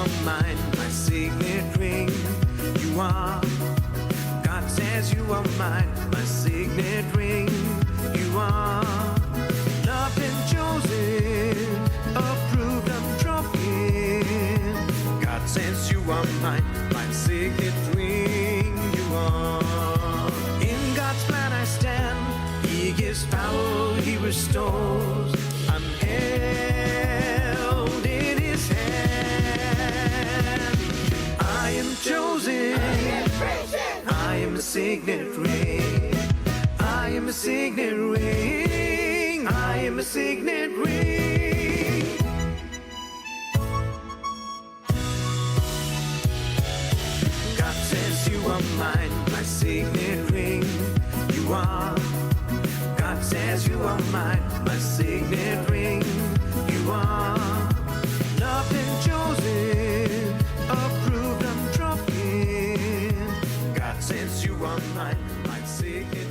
are mine, my signet ring. You are. God says you are mine, my signet ring. You are. Loved and chosen, approved, I'm trusting. God says you are mine, my signet ring. You are. In God's plan I stand. He gives power, He restores. I'm held in His hand. I am chosen. I am a signet ring. I am a signet ring. I am a signet ring. God says you are mine, my signet ring. You are. God says you are mine, my signet ring. You are. Loved and chosen, approved, I'm trusting. God says you are mine, my signet